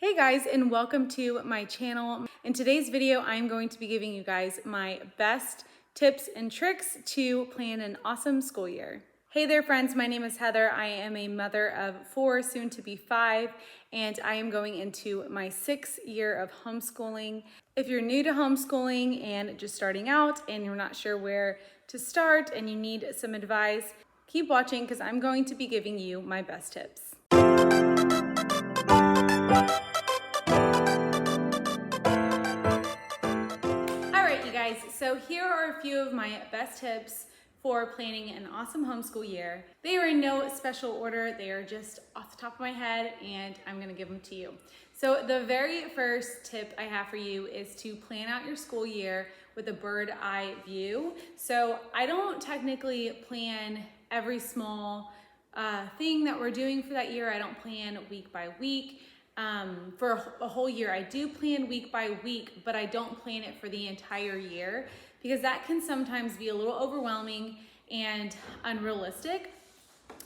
Hey guys, and welcome to my channel. In today's video, I'm going to be giving you guys my best tips and tricks to plan an awesome school year. Hey there friends, my name is Heather. I am a mother of 4, soon to be 5, and I am going into my 6th year of homeschooling. If you're new to homeschooling and just starting out and you're not sure where to start and you need some advice, keep watching because I'm going to be giving you my best tips. So here are a few of my best tips for planning an awesome homeschool year. They are in no special order. They are just off the top of my head and I'm gonna give them to you. So the very first tip I have for you is to plan out your school year with a bird's eye view. So I don't technically plan every small thing that we're doing for that year. I don't plan week by week. For a whole year. I do plan week by week, but I don't plan it for the entire year because that can sometimes be a little overwhelming and unrealistic.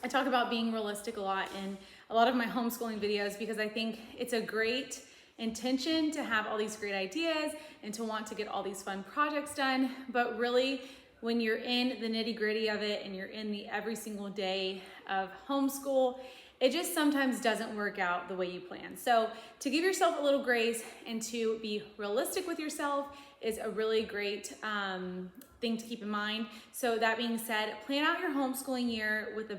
I talk about being realistic a lot in a lot of my homeschooling videos because I think it's a great intention to have all these great ideas and to want to get all these fun projects done, but really when you're in the nitty-gritty of it and you're in the every single day of homeschool, it just sometimes doesn't work out the way you plan. So to give yourself a little grace and to be realistic with yourself is a really great thing to keep in mind. So that being said, plan out your homeschooling year with a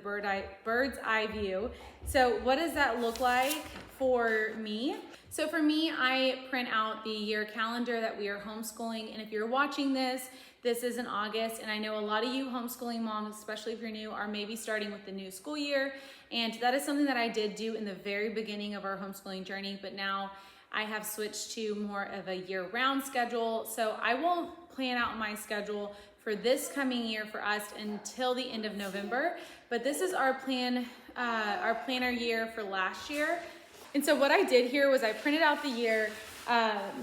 bird's eye view. So what does that look like for me? So for me, I print out the year calendar that we are homeschooling. And if you're watching this is in August, and I know a lot of you homeschooling moms, especially if you're new, are maybe starting with the new school year. And that is something that I did do in the very beginning of our homeschooling journey, but now I have switched to more of a year-round schedule. So I won't plan out my schedule for this coming year for us until the end of November. But this is our plan, our planner year for last year. And so what I did here was I printed out the year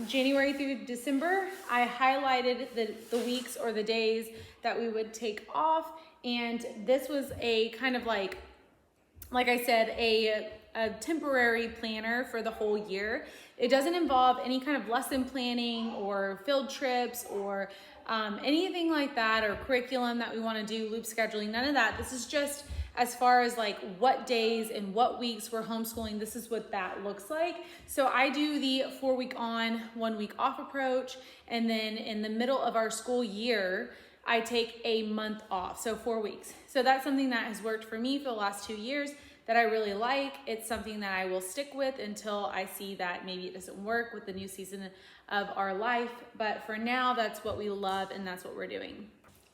January through December. I highlighted the weeks or the days that we would take off. And this was a kind of like I said, a temporary planner for the whole year. It doesn't involve any kind of lesson planning or field trips or anything like that, or curriculum that we want to do, loop scheduling, none of that. This is just as far as like what days and what weeks we're homeschooling, this is what that looks like. So I do the 4-week on, 1-week off approach. And then in the middle of our school year, I take a month off, so 4 weeks. So that's something that has worked for me for the last 2 years that I really like. It's something that I will stick with until I see that maybe it doesn't work with the new season of our life. But for now, that's what we love and that's what we're doing.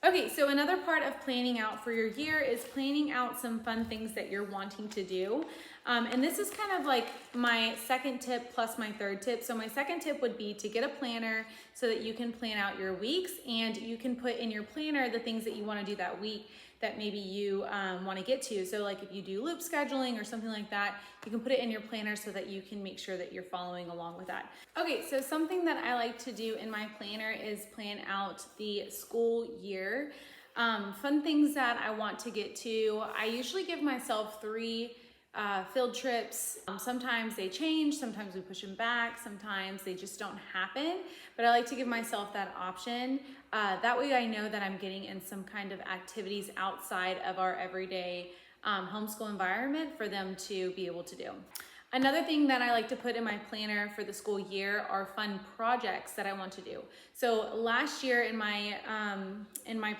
Okay, so another part of planning out for your year is planning out some fun things that you're wanting to do. And this is kind of like my second tip plus my third tip. So my second tip would be to get a planner so that you can plan out your weeks and you can put in your planner the things that you want to do that week that maybe you want to get to. So like if you do loop scheduling or something like that, you can put it in your planner so that you can make sure that you're following along with that. Okay, so something that I like to do in my planner is plan out the school year. Fun things that I want to get to. I usually give myself 3 field trips. Sometimes they change, sometimes we push them back, sometimes they just don't happen, but I like to give myself that option. That way I know that I'm getting in some kind of activities outside of our everyday homeschool environment for them to be able to do. Another thing that I like to put in my planner for the school year are fun projects that I want to do. So last year in my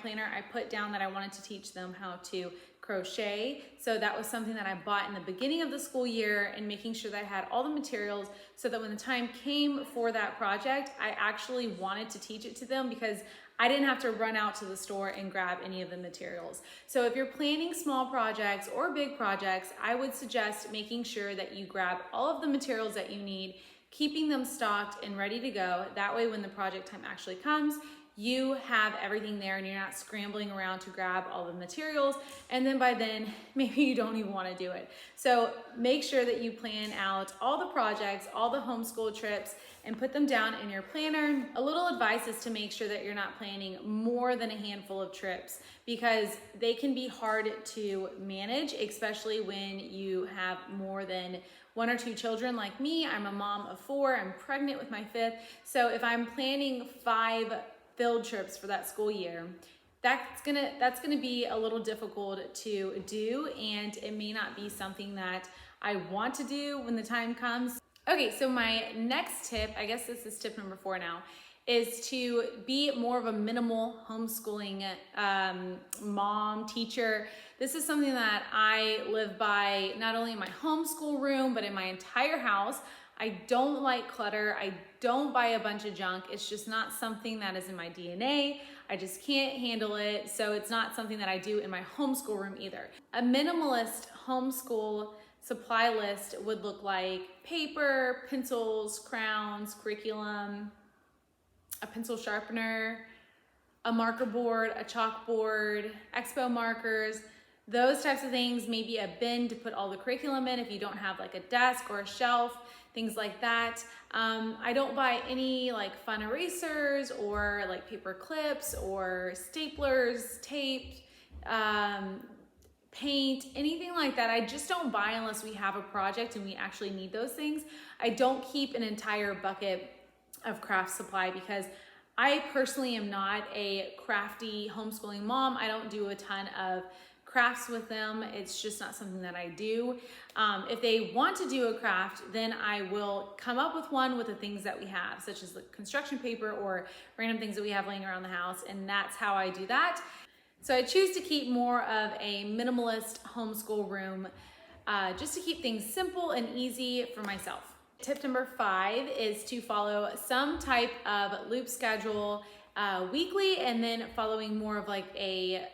planner, I put down that I wanted to teach them how to crochet. So that was something that I bought in the beginning of the school year and making sure that I had all the materials so that when the time came for that project, I actually wanted to teach it to them because I didn't have to run out to the store and grab any of the materials. So if you're planning small projects or big projects, I would suggest making sure that you grab all of the materials that you need, keeping them stocked and ready to go. That way when the project time actually comes, you have everything there and you're not scrambling around to grab all the materials. And then by then, maybe you don't even want to do it. So make sure that you plan out all the projects, all the homeschool trips, and put them down in your planner. A little advice is to make sure that you're not planning more than a handful of trips because they can be hard to manage, especially when you have more than one or two children like me. I'm a mom of 4, I'm pregnant with my 5th. So if I'm planning 5 field trips for that school year, that's gonna be a little difficult to do, and it may not be something that I want to do when the time comes. Okay, so my next tip, I guess this is tip number 4 now, is to be more of a minimal homeschooling mom, teacher. This is something that I live by not only in my homeschool room, but in my entire house. I don't like clutter. I don't buy a bunch of junk. It's just not something that is in my DNA. I just can't handle it. So it's not something that I do in my homeschool room either. A minimalist homeschool supply list would look like paper, pencils, crayons, curriculum, a pencil sharpener, a marker board, a chalkboard, expo markers, those types of things, maybe a bin to put all the curriculum in if you don't have like a desk or a shelf, things like that. I don't buy any like fun erasers or like paper clips or staplers, tape, paint, anything like that. I just don't buy unless we have a project and we actually need those things. I don't keep an entire bucket of craft supply because I personally am not a crafty homeschooling mom. I don't do a ton of crafts with them. It's just not something that I do. If they want to do a craft, then I will come up with one with the things that we have, such as the construction paper or random things that we have laying around the house, and that's how I do that. So I choose to keep more of a minimalist homeschool room, just to keep things simple and easy for myself. Tip number 5 is to follow some type of loop schedule weekly, and then following more of like a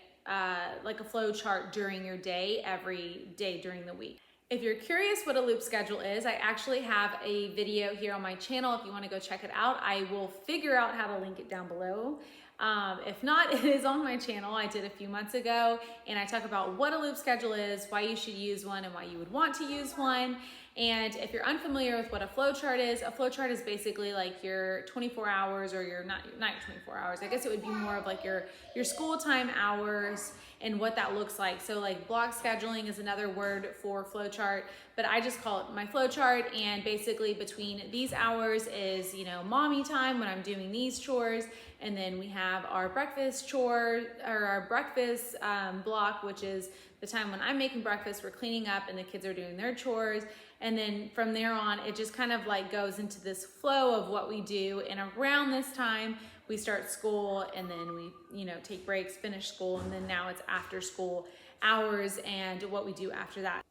flow chart during your day, every day during the week. If you're curious what a loop schedule is, I actually have a video here on my channel. If you want to go check it out, I will figure out how to link it down below. If not, it is on my channel. I did a few months ago, and I talk about what a loop schedule is, why you should use one, and why you would want to use one. And if you're unfamiliar with what a flow chart is basically like your 24 hours, or your not your 24 hours. I guess it would be more of like your school time hours and what that looks like. So like block scheduling is another word for flow chart, but I just call it my flow chart. And basically between these hours is, mommy time when I'm doing these chores. And then we have our breakfast chore, or our breakfast block, which is the time when I'm making breakfast, we're cleaning up and the kids are doing their chores. And then from there on, it just kind of like goes into this flow of what we do. And around this time, we start school, and then we, take breaks, finish school, and then now it's after school hours and what we do after that.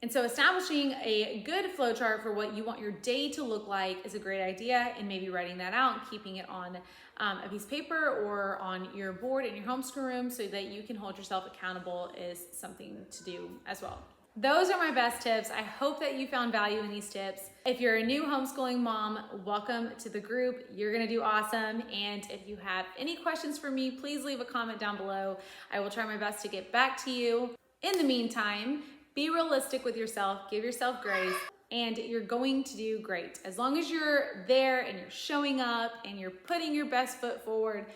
And so establishing a good flow chart for what you want your day to look like is a great idea, and maybe writing that out and keeping it on a piece of paper or on your board in your homeschool room so that you can hold yourself accountable is something to do as well. Those are my best tips. I hope that you found value in these tips. If you're a new homeschooling mom, welcome to the group. You're gonna do awesome. And if you have any questions for me, please leave a comment down below. I will try my best to get back to you. In the meantime, be realistic with yourself, give yourself grace, and you're going to do great. As long as you're there and you're showing up and you're putting your best foot forward,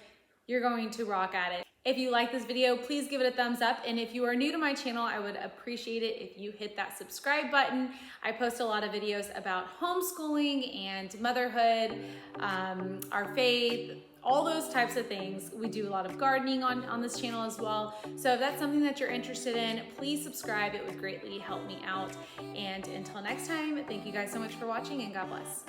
you're going to rock at it. If you like this video, please give it a thumbs up. And if you are new to my channel, I would appreciate it if you hit that subscribe button. I post a lot of videos about homeschooling and motherhood, our faith, all those types of things. We do a lot of gardening on this channel as well. So if that's something that you're interested in, please subscribe. It would greatly help me out. And until next time, thank you guys so much for watching, and God bless.